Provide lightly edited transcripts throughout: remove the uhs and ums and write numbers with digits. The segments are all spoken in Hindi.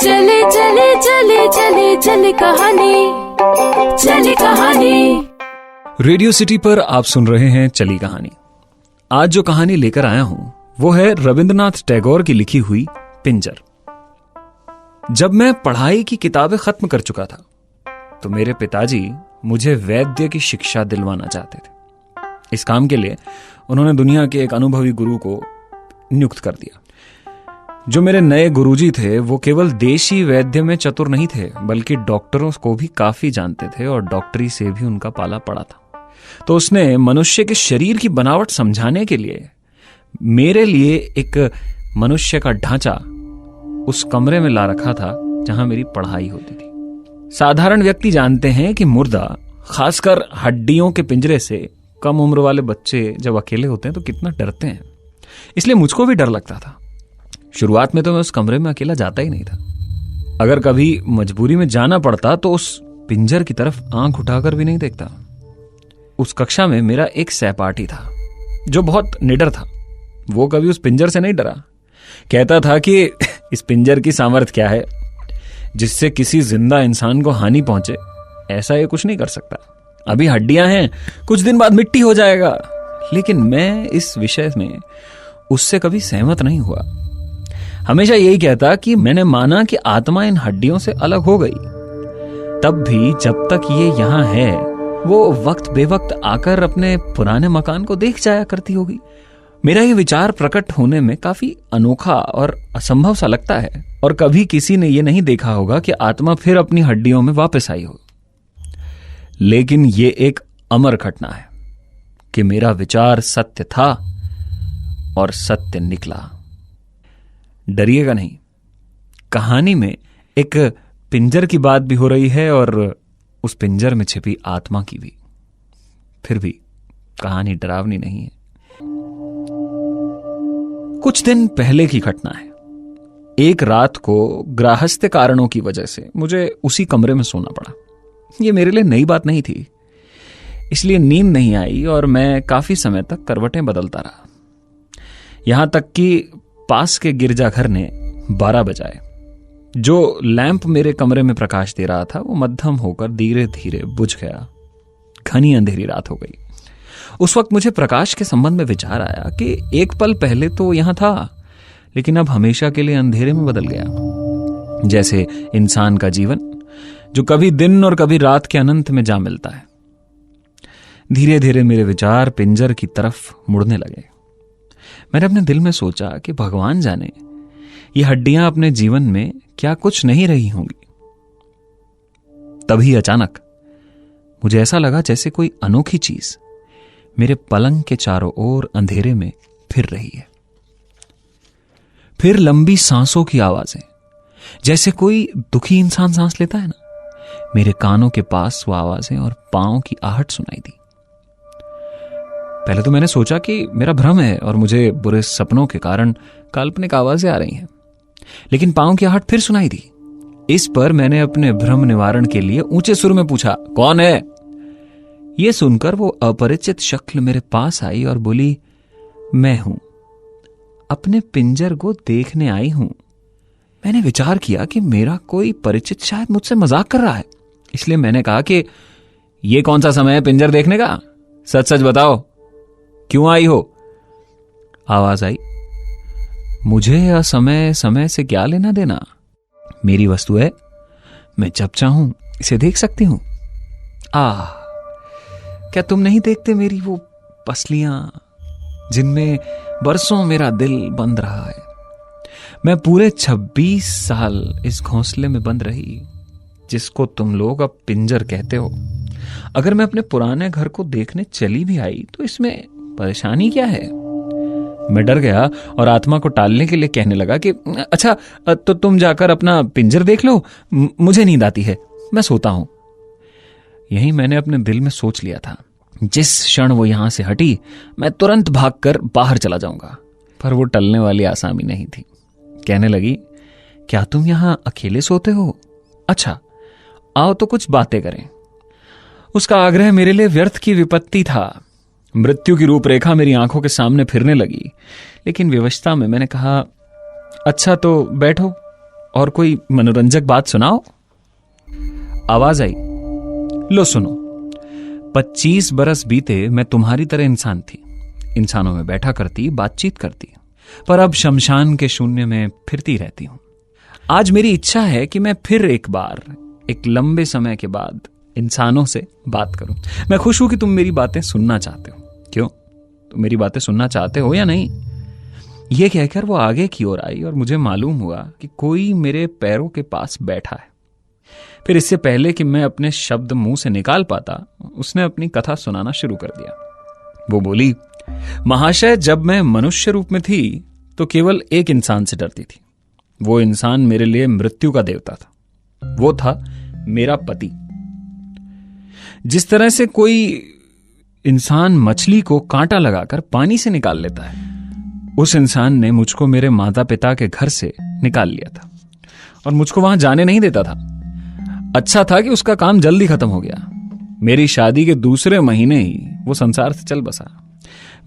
चले चले चले चले चले कहानी, चले कहानी। रेडियो सिटी पर आप सुन रहे हैं चली कहानी। आज जो कहानी लेकर आया हूं वो है रविंद्रनाथ टैगोर की लिखी हुई पिंजर। जब मैं पढ़ाई की किताबें खत्म कर चुका था तो मेरे पिताजी मुझे वैद्य की शिक्षा दिलवाना चाहते थे। इस काम के लिए उन्होंने दुनिया के एक अनुभवी गुरु को नियुक्त कर दिया। जो मेरे नए गुरुजी थे वो केवल देशी वैद्य में चतुर नहीं थे बल्कि डॉक्टरों को भी काफी जानते थे और डॉक्टरी से भी उनका पाला पड़ा था। तो उसने मनुष्य के शरीर की बनावट समझाने के लिए मेरे लिए एक मनुष्य का ढांचा उस कमरे में ला रखा था जहां मेरी पढ़ाई होती थी। साधारण व्यक्ति जानते हैं कि मुर्दा, खासकर हड्डियों के पिंजरे से कम उम्र वाले बच्चे जब अकेले होते हैं तो कितना डरते हैं। इसलिए मुझको भी डर लगता था। शुरुआत में तो मैं उस कमरे में अकेला जाता ही नहीं था। अगर कभी मजबूरी में जाना पड़ता तो उस पिंजर की तरफ आंख उठाकर भी नहीं देखता। उस कक्षा में मेरा एक सहपाठी था जो बहुत निडर था। वो कभी उस पिंजर से नहीं डरा। कहता था कि इस पिंजर की सामर्थ्य क्या है, जिससे किसी जिंदा इंसान को हानि पहुंचे। ऐसा ये कुछ नहीं कर सकता। अभी हड्डियां हैं, कुछ दिन बाद मिट्टी हो जाएगा। लेकिन मैं इस विषय में उससे कभी सहमत नहीं हुआ। हमेशा यही कहता कि मैंने माना कि आत्मा इन हड्डियों से अलग हो गई। तब भी जब तक ये यहां है वो वक्त बेवक्त आकर अपने पुराने मकान को देख जाया करती होगी। मेरा ये विचार प्रकट होने में काफी अनोखा और असंभव सा लगता है और कभी किसी ने ये नहीं देखा होगा कि आत्मा फिर अपनी हड्डियों में वापस आई हो। लेकिन ये एक अमर घटना है कि मेरा विचार सत्य था और सत्य निकला। डरिएगा नहीं, कहानी में एक पिंजर की बात भी हो रही है और उस पिंजर में छिपी आत्मा की भी। फिर भी कहानी डरावनी नहीं है। कुछ दिन पहले की घटना है। एक रात को गृहस्थ कारणों की वजह से मुझे उसी कमरे में सोना पड़ा। यह मेरे लिए नई बात नहीं थी, इसलिए नींद नहीं आई और मैं काफी समय तक करवटें बदलता रहा। यहां तक कि पास के गिरजाघर ने 12 बजाए। जो लैंप मेरे कमरे में प्रकाश दे रहा था वो मध्यम होकर धीरे धीरे बुझ गया। घनी अंधेरी रात हो गई। उस वक्त मुझे प्रकाश के संबंध में विचार आया कि एक पल पहले तो यहां था लेकिन अब हमेशा के लिए अंधेरे में बदल गया। जैसे इंसान का जीवन जो कभी दिन और कभी रात के अनंत में जा मिलता है। धीरे धीरे मेरे विचार पिंजर की तरफ मुड़ने लगे। मैंने अपने दिल में सोचा कि भगवान जाने ये हड्डियां अपने जीवन में क्या कुछ नहीं रही होंगी। तभी अचानक मुझे ऐसा लगा जैसे कोई अनोखी चीज मेरे पलंग के चारों ओर अंधेरे में फिर रही है। फिर लंबी सांसों की आवाजें, जैसे कोई दुखी इंसान सांस लेता है ना। मेरे कानों के पास वो आवाजें और पांव की आहट सुनाई दी। पहले तो मैंने सोचा कि मेरा भ्रम है और मुझे बुरे सपनों के कारण काल्पनिक आवाजें आ रही हैं, लेकिन पांव की आहट फिर सुनाई दी। इस पर मैंने अपने भ्रम निवारण के लिए ऊंचे सुर में पूछा, कौन है? यह सुनकर वो अपरिचित शक्ल मेरे पास आई और बोली, मैं हूं, अपने पिंजर को देखने आई हूं। मैंने विचार किया कि मेरा कोई परिचित शायद मुझसे मजाक कर रहा है, इसलिए मैंने कहा कि यह कौन सा समय है पिंजर देखने का? सच सच बताओ, क्यों आई हो? आवाज आई, मुझे असमय समय से क्या लेना देना? मेरी वस्तु है, मैं जब चाहूं इसे देख सकती हूं। क्या तुम नहीं देखते मेरी वो पसलियां जिनमें बरसों मेरा दिल बंद रहा है? मैं पूरे 26 साल इस घोंसले में बंद रही जिसको तुम लोग अब पिंजर कहते हो। अगर मैं अपने पुराने घर को देखने चली भी आई तो इसमें परेशानी क्या है? मैं डर गया और आत्मा को टालने के लिए कहने लगा कि अच्छा तो तुम जाकर अपना पिंजर देख लो, मुझे नींद आती है, मैं सोता हूं। यही मैंने अपने दिल में सोच लिया था। जिस क्षण वो यहां से हटी मैं तुरंत भागकर बाहर चला जाऊंगा। पर वो टलने वाली आसामी नहीं थी। कहने लगी, क्या तुम यहां अकेले सोते हो? अच्छा आओ तो कुछ बातें करें। उसका आग्रह मेरे लिए व्यर्थ की विपत्ति था। मृत्यु की रूपरेखा मेरी आंखों के सामने फिरने लगी, लेकिन विवशता में मैंने कहा, अच्छा तो बैठो और कोई मनोरंजक बात सुनाओ। आवाज आई, लो सुनो। 25 बरस बीते मैं तुम्हारी तरह इंसान थी, इंसानों में बैठा करती, बातचीत करती, पर अब शमशान के शून्य में फिरती रहती हूं। आज मेरी इच्छा है कि मैं फिर एक बार, एक लंबे समय के बाद इंसानों से बात करूं। मैं खुश हूं कि तुम मेरी बातें सुनना चाहते हो। क्यों, तुम मेरी बातें सुनना चाहते हो या नहीं? यह कहकर वो आगे की ओर आई और मुझे मालूम हुआ कि कोई मेरे पैरों के पास बैठा है। फिर इससे पहले कि मैं अपने शब्द मुंह से निकाल पाता, उसने अपनी कथा सुनाना शुरू कर दिया। वो बोली, महाशय, जब मैं मनुष्य रूप में थी तो केवल एक इंसान से डरती थी। वो इंसान मेरे लिए मृत्यु का देवता था। वो था मेरा पति। जिस तरह से कोई इंसान मछली को कांटा लगाकर पानी से निकाल लेता है, उस इंसान ने मुझको मेरे माता पिता के घर से निकाल लिया था और मुझको वहां जाने नहीं देता था। अच्छा था कि उसका काम जल्दी खत्म हो गया। मेरी शादी के दूसरे महीने ही वो संसार से चल बसा।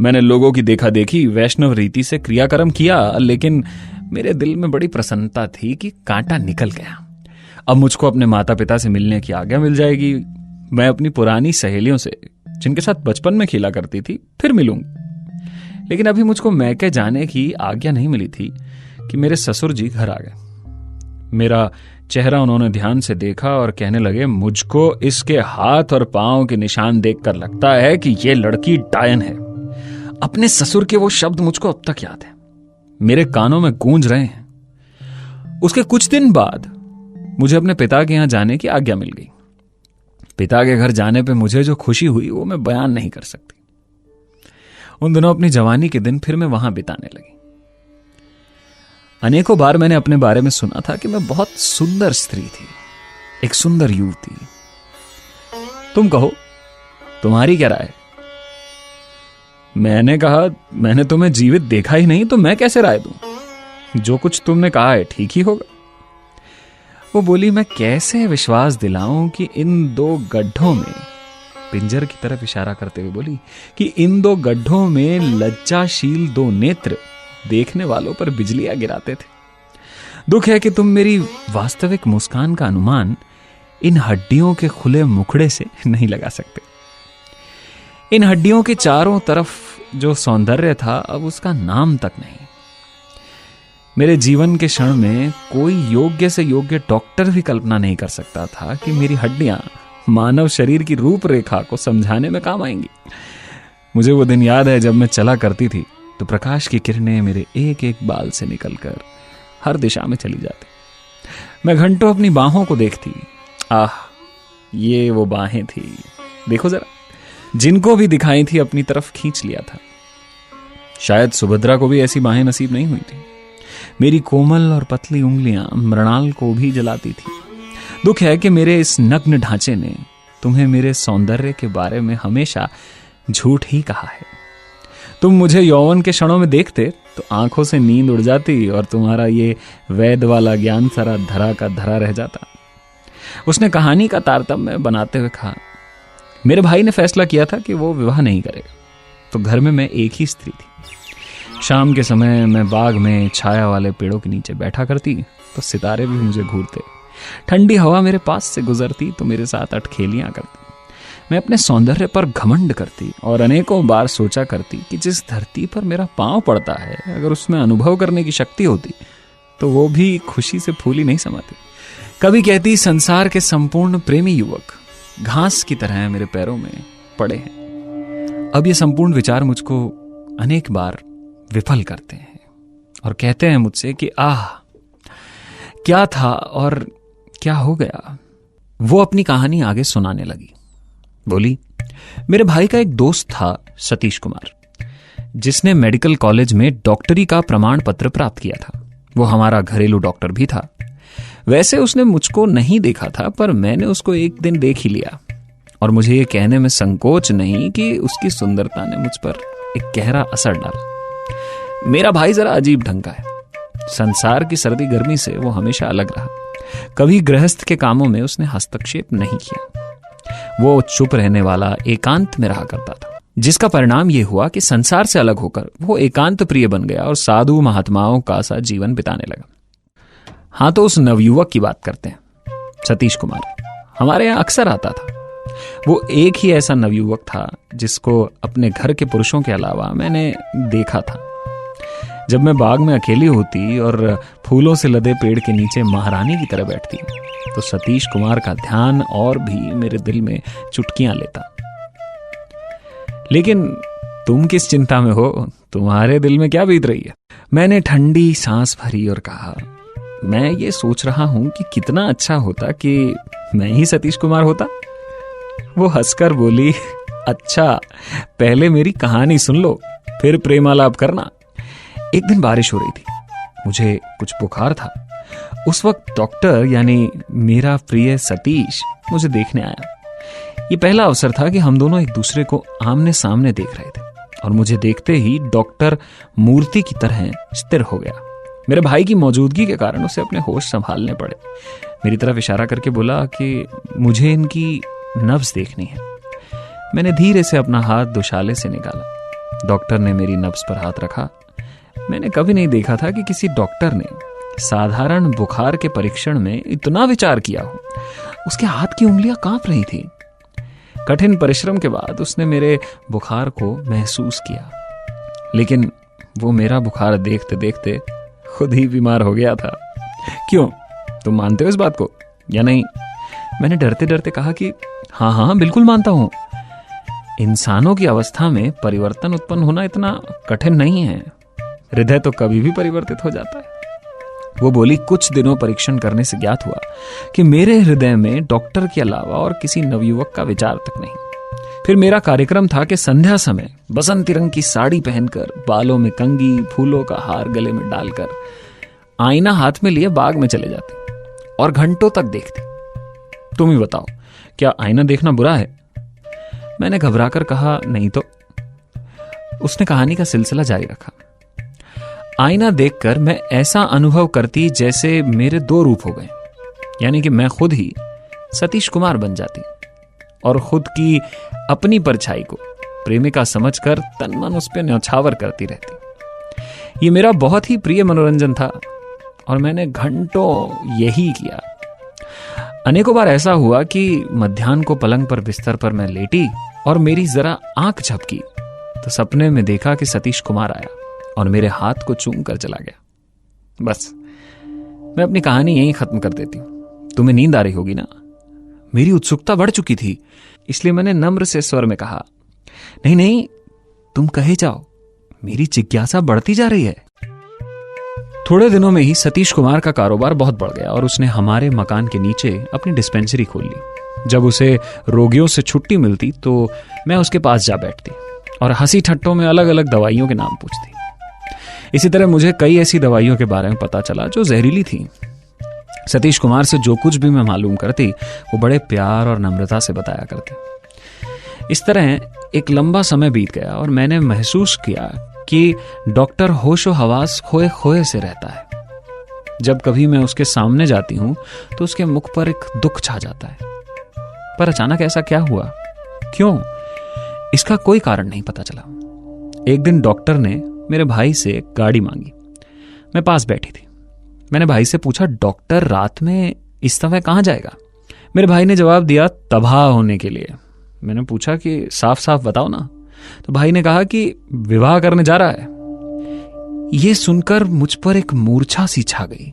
मैंने लोगों की देखा देखी वैष्णव रीति से क्रियाकर्म किया, लेकिन मेरे दिल में बड़ी प्रसन्नता थी कि कांटा निकल गया। अब मुझको अपने माता पिता से मिलने की आज्ञा मिल जाएगी। मैं अपनी पुरानी सहेलियों से, जिनके साथ बचपन में खेला करती थी, फिर मिलूंगी। लेकिन अभी मुझको मैके जाने की आज्ञा नहीं मिली थी कि मेरे ससुर जी घर आ गए। मेरा चेहरा उन्होंने ध्यान से देखा और कहने लगे, मुझको इसके हाथ और पांव के निशान देखकर लगता है कि यह लड़की डायन है। अपने ससुर के वो शब्द मुझको अब तक याद है, मेरे कानों में गूंज रहे हैं। उसके कुछ दिन बाद मुझे अपने पिता के यहां जाने की आज्ञा मिल गई। पिता के घर जाने पे मुझे जो खुशी हुई वो मैं बयान नहीं कर सकती। उन दिनों अपनी जवानी के दिन फिर मैं वहां बिताने लगी। अनेकों बार मैंने अपने बारे में सुना था कि मैं बहुत सुंदर स्त्री थी, एक सुंदर युवती। तुम कहो, तुम्हारी क्या राय? मैंने कहा, मैंने तुम्हें जीवित देखा ही नहीं तो मैं कैसे राय दूं? जो कुछ तुमने कहा है ठीक ही होगा। वो बोली, मैं कैसे विश्वास दिलाऊं कि इन दो गड्ढों में, पिंजर की तरफ इशारा करते हुए बोली कि इन दो गड्ढों में लज्जाशील दो नेत्र देखने वालों पर बिजलियां गिराते थे। दुख है कि तुम मेरी वास्तविक मुस्कान का अनुमान इन हड्डियों के खुले मुखड़े से नहीं लगा सकते। इन हड्डियों के चारों तरफ जो सौंदर्य था, अब उसका नाम तक नहीं। मेरे जीवन के क्षण में कोई योग्य से योग्य डॉक्टर भी कल्पना नहीं कर सकता था कि मेरी हड्डियां मानव शरीर की रूपरेखा को समझाने में काम आएंगी। मुझे वो दिन याद है जब मैं चला करती थी तो प्रकाश की किरणें मेरे एक एक बाल से निकलकर हर दिशा में चली जाती। मैं घंटों अपनी बाहों को देखती। आह, ये वो बाहें थी, देखो जरा, जिनको भी दिखाई थी अपनी तरफ खींच लिया था। शायद सुभद्रा को भी ऐसी बाहें नसीब नहीं हुई थी। मेरी कोमल और पतली उंगलियां मृणाल को भी जलाती थी। दुख है कि मेरे इस नग्न ढांचे ने तुम्हें मेरे सौंदर्य के बारे में हमेशा झूठ ही कहा है। तुम मुझे यौवन के क्षणों में देखते तो आंखों से नींद उड़ जाती और तुम्हारा ये वैद वाला ज्ञान सारा धरा का धरा रह जाता। उसने कहानी का तारतम्य बनाते हुए कहा, मेरे भाई ने फैसला किया था कि वो विवाह नहीं करेगा, तो घर में मैं एक ही स्त्री थी। शाम के समय मैं बाग में छाया वाले पेड़ों के नीचे बैठा करती तो सितारे भी मुझे घूरते। ठंडी हवा मेरे पास से गुजरती तो मेरे साथ अटखेलियां करती। मैं अपने सौंदर्य पर घमंड करती और अनेकों बार सोचा करती कि जिस धरती पर मेरा पांव पड़ता है, अगर उसमें अनुभव करने की शक्ति होती तो वो भी खुशी से फूली नहीं समाती। कभी कहती, संसार के संपूर्ण प्रेमी युवक घास की तरह मेरे पैरों में पड़े हैं। अब ये संपूर्ण विचार मुझको अनेक बार विफल करते हैं और कहते हैं मुझसे कि आह, क्या था और क्या हो गया। वो अपनी कहानी आगे सुनाने लगी। बोली, मेरे भाई का एक दोस्त था सतीश कुमार, जिसने मेडिकल कॉलेज में डॉक्टरी का प्रमाण पत्र प्राप्त किया था। वो हमारा घरेलू डॉक्टर भी था। वैसे उसने मुझको नहीं देखा था, पर मैंने उसको एक दिन देख ही लिया और मुझे ये कहने में संकोच नहीं कि उसकी सुंदरता ने मुझ पर एक गहरा असर डाला। मेरा भाई जरा अजीब ढंग का है। संसार की सर्दी गर्मी से वो हमेशा अलग रहा। कभी गृहस्थ के कामों में उसने हस्तक्षेप नहीं किया। वो चुप रहने वाला, एकांत में रहा करता था, जिसका परिणाम ये हुआ कि संसार से अलग होकर वो एकांत प्रिय बन गया और साधु महात्माओं का सा जीवन बिताने लगा। हाँ, तो उस नवयुवक की बात करते हैं, सतीश कुमार। हमारे यहाँ अक्सर आता था। वो एक ही ऐसा नवयुवक था जिसको अपने घर के पुरुषों के अलावा मैंने देखा था। जब मैं बाग में अकेली होती और फूलों से लदे पेड़ के नीचे महारानी की तरह बैठती, तो सतीश कुमार का ध्यान और भी मेरे दिल में चुटकियां लेता। लेकिन तुम किस चिंता में हो? तुम्हारे दिल में क्या बीत रही है? मैंने ठंडी सांस भरी और कहा, मैं ये सोच रहा हूं कि कितना अच्छा होता कि मैं ही सतीश कुमार होता। वो हंसकर बोली, अच्छा, पहले मेरी कहानी सुन लो, फिर प्रेमालाप करना। एक दिन बारिश हो रही थी, मुझे कुछ बुखार था। उस वक्त डॉक्टर यानी मेरा प्रिय सतीश मुझे देखने आया। ये पहला अवसर था कि हम दोनों एक दूसरे को आमने सामने देख रहे थे, और मुझे देखते ही डॉक्टर मूर्ति की तरह स्थिर हो गया। मेरे भाई की मौजूदगी के कारण उसे अपने होश संभालने पड़े। मेरी तरफ इशारा करके बोला कि मुझे इनकी नब्ज देखनी है। मैंने धीरे से अपना हाथ दुशाले से निकाला। डॉक्टर ने मेरी नब्ज पर हाथ रखा। मैंने कभी नहीं देखा था कि किसी डॉक्टर ने साधारण बुखार के परीक्षण में इतना विचार किया हो। उसके हाथ की उंगलियां कांप रही थी। कठिन परिश्रम के बाद उसने मेरे बुखार को महसूस किया, लेकिन वो मेरा बुखार देखते देखते खुद ही बीमार हो गया था। क्यों, तुम मानते हो इस बात को या नहीं? मैंने डरते डरते कहा कि हाँ हाँ, बिल्कुल मानता हूं। इंसानों की अवस्था में परिवर्तन उत्पन्न होना इतना कठिन नहीं है। हृदय तो कभी भी परिवर्तित हो जाता है। वो बोली, कुछ दिनों परीक्षण करने से ज्ञात हुआ कि मेरे हृदय में डॉक्टर के अलावा और किसी नवयुवक का विचार तक नहीं। फिर मेरा कार्यक्रम था कि संध्या समय बसंती रंग की साड़ी पहनकर, बालों में कंघी, फूलों का हार गले में डालकर, आईना हाथ में लिए बाग में चले जाती और घंटों तक देखती। तुम ही बताओ, क्या आईना देखना बुरा है? मैंने घबराकर कहा, नहीं तो। उसने कहानी का सिलसिला जारी रखा। आईना देखकर मैं ऐसा अनुभव करती जैसे मेरे दो रूप हो गए, यानी कि मैं खुद ही सतीश कुमार बन जाती और खुद की अपनी परछाई को प्रेमिका समझकर तन मन उस पर न्यौछावर करती रहती। ये मेरा बहुत ही प्रिय मनोरंजन था और मैंने घंटों यही किया। अनेकों बार ऐसा हुआ कि मध्याह्न को पलंग पर बिस्तर पर मैं लेटी और मेरी जरा आंख झपकी तो सपने में देखा कि सतीश कुमार आया और मेरे हाथ को चूम कर चला गया। बस, मैं अपनी कहानी यहीं खत्म कर देती हूं। तुम्हें नींद आ रही होगी ना? मेरी उत्सुकता बढ़ चुकी थी, इसलिए मैंने नम्र से स्वर में कहा, नहीं नहीं, तुम कहे जाओ, मेरी जिज्ञासा बढ़ती जा रही है। थोड़े दिनों में ही सतीश कुमार का कारोबार बहुत बढ़ गया और उसने हमारे मकान के नीचे अपनी डिस्पेंसरी खोल ली। जब उसे रोगियों से छुट्टी मिलती तो मैं उसके पास जा बैठती और हंसी ठट्टों में अलग अलग दवाइयों के नाम पूछती। इसी तरह मुझे कई ऐसी दवाइयों के बारे में पता चला जो जहरीली थी। सतीश कुमार से जो कुछ भी मैं मालूम करती वो बड़े प्यार और नम्रता से बताया करते। इस तरह एक लंबा समय बीत गया और मैंने महसूस किया कि डॉक्टर होशो हवास खोए खोए से रहता है। जब कभी मैं उसके सामने जाती हूं तो उसके मुख पर एक दुख छा जाता है। पर अचानक ऐसा क्या हुआ, क्यों, इसका कोई कारण नहीं पता चला। एक दिन डॉक्टर ने मेरे भाई से गाड़ी मांगी। मैं पास बैठी थी। मैंने भाई से पूछा, डॉक्टर रात में इस समय कहां जाएगा? मेरे भाई ने जवाब दिया, तबाह होने के लिए। मैंने पूछा कि साफ साफ बताओ ना। तो भाई ने कहा कि विवाह करने जा रहा है। यह सुनकर मुझ पर एक मूर्छा सी छा गई,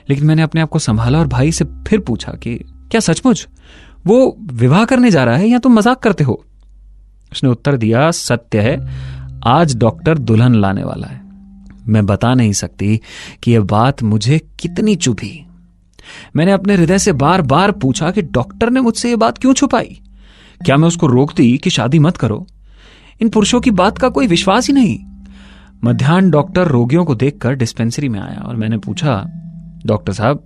लेकिन मैंने अपने आप को संभाला और भाई से फिर पूछा कि क्या सचमुच वो विवाह करने जा रहा है या तुम मजाक करते हो? उसने उत्तर दिया, सत्य है, आज डॉक्टर दुल्हन लाने वाला है। मैं बता नहीं सकती कि यह बात मुझे कितनी चुभी। मैंने अपने हृदय से बार बार पूछा कि डॉक्टर ने मुझसे यह बात क्यों छुपाई? क्या मैं उसको रोकती कि शादी मत करो? इन पुरुषों की बात का कोई विश्वास ही नहीं। मध्याह्न डॉक्टर रोगियों को देखकर डिस्पेंसरी में आया और मैंने पूछा, डॉक्टर साहब,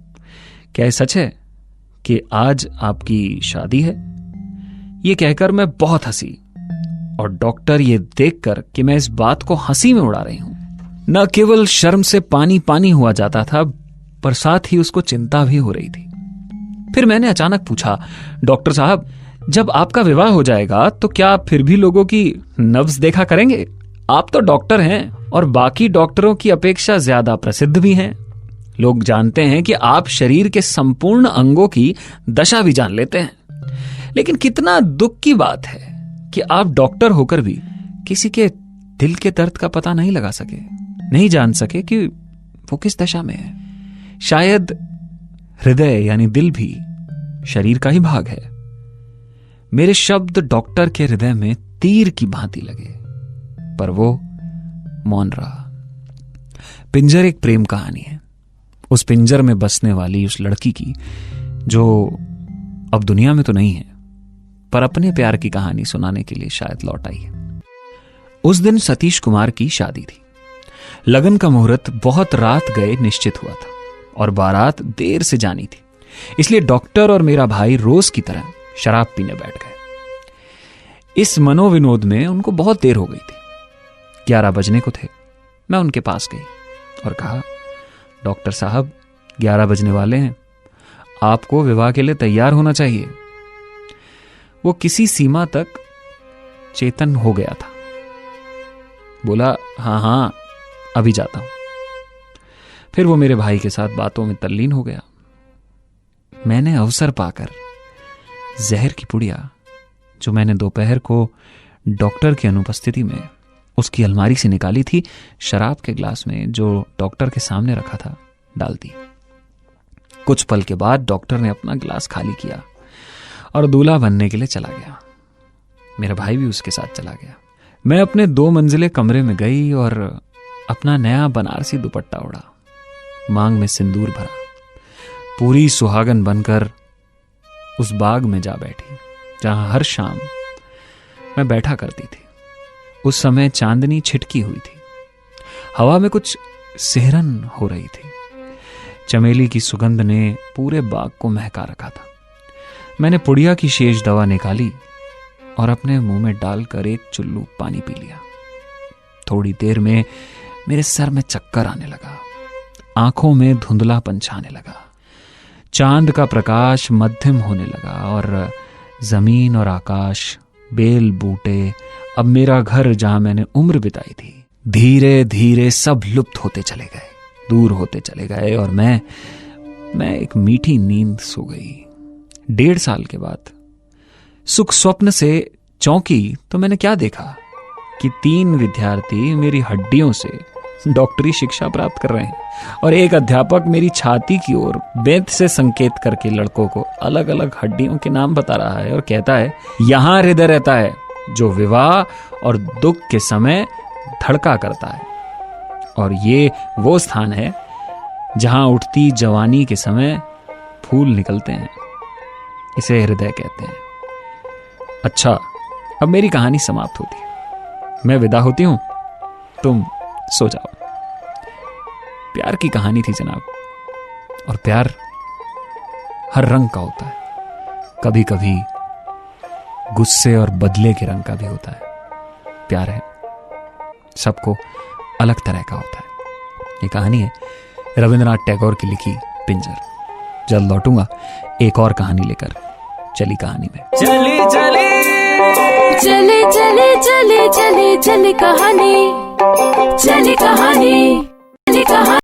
क्या यह सच है कि आज आपकी शादी है? यह कहकर मैं बहुत हंसी और डॉक्टर ये देखकर कि मैं इस बात को हंसी में उड़ा रही हूं, न केवल शर्म से पानी पानी हुआ जाता था, पर साथ ही उसको चिंता भी हो रही थी। फिर मैंने अचानक पूछा, डॉक्टर साहब, जब आपका विवाह हो जाएगा तो क्या आप फिर भी लोगों की नब्ज देखा करेंगे? आप तो डॉक्टर हैं और बाकी डॉक्टरों की अपेक्षा ज्यादा प्रसिद्ध भी हैं। लोग जानते हैं कि आप शरीर के संपूर्ण अंगों की दशा भी जान लेते हैं, लेकिन कितना दुख की बात है कि आप डॉक्टर होकर भी किसी के दिल के दर्द का पता नहीं लगा सके, नहीं जान सके कि वो किस दशा में है। शायद हृदय यानी दिल भी शरीर का ही भाग है। मेरे शब्द डॉक्टर के हृदय में तीर की भांति लगे, पर वो मौन रहा। पिंजर एक प्रेम कहानी है, उस पिंजर में बसने वाली उस लड़की की जो अब दुनिया में तो नहीं है, पर अपने प्यार की कहानी सुनाने के लिए शायद लौट आई है। उस दिन सतीश कुमार की शादी थी। लगन का मुहूर्त बहुत रात गए निश्चित हुआ था और बारात देर से जानी थी, इसलिए डॉक्टर और मेरा भाई रोज की तरह शराब पीने बैठ गए। इस मनोविनोद में उनको बहुत देर हो गई थी, 11 बजने को थे। मैं उनके पास गई और कहा, डॉक्टर साहब 11 बजने वाले हैं, आपको विवाह के लिए तैयार होना चाहिए। वो किसी सीमा तक चेतन हो गया था। बोला, हाँ अभी जाता हूं। फिर वो मेरे भाई के साथ बातों में तल्लीन हो गया। मैंने अवसर पाकर जहर की पुड़िया, जो मैंने दोपहर को डॉक्टर की अनुपस्थिति में उसकी अलमारी से निकाली थी, शराब के ग्लास में जो डॉक्टर के सामने रखा था, डाल दी। कुछ पल के बाद डॉक्टर ने अपना ग्लास खाली किया और दूल्हा बनने के लिए चला गया। मेरा भाई भी उसके साथ चला गया। मैं अपने 2 मंजिले कमरे में गई और अपना नया बनारसी दुपट्टा ओढ़ा, मांग में सिंदूर भरा, पूरी सुहागन बनकर उस बाग में जा बैठी जहां हर शाम मैं बैठा करती थी। उस समय चांदनी छिटकी हुई थी, हवा में कुछ सिहरन हो रही थी। चमेली की सुगंध ने पूरे बाग को महका रखा था। मैंने पुड़िया की शेष दवा निकाली और अपने मुंह में डालकर एक चुल्लू पानी पी लिया। थोड़ी देर में मेरे सर में चक्कर आने लगा, आंखों में धुंधलापन छाने लगा, चांद का प्रकाश मध्यम होने लगा और जमीन और आकाश, बेल बूटे, अब मेरा घर जहां मैंने उम्र बिताई थी, धीरे धीरे सब लुप्त होते चले गए, दूर होते चले गए और मैं एक मीठी नींद सो गई। 1.5 साल के बाद सुख स्वप्न से चौंकी तो मैंने क्या देखा कि 3 विद्यार्थी मेरी हड्डियों से डॉक्टरी शिक्षा प्राप्त कर रहे हैं और एक अध्यापक मेरी छाती की ओर बेंत से संकेत करके लड़कों को अलग अलग हड्डियों के नाम बता रहा है और कहता है, यहां हृदय रहता है जो विवाह और दुख के समय धड़का करता है, और ये वो स्थान है जहां उठती जवानी के समय फूल निकलते हैं, इसे हृदय कहते हैं। अच्छा, अब मेरी कहानी समाप्त होती है, मैं विदा होती हूं, तुम सो जाओ। प्यार की कहानी थी जनाब, और प्यार हर रंग का होता है, कभी कभी गुस्से और बदले के रंग का भी होता है। प्यार है, सबको अलग तरह का होता है। ये कहानी है रविंद्रनाथ टैगोर की लिखी पिंजर। जल्द लौटूंगा एक और कहानी लेकर चली कहानी में। चले चले चले चले चले चले चले कहानी, चली कहानी, चली कहानी।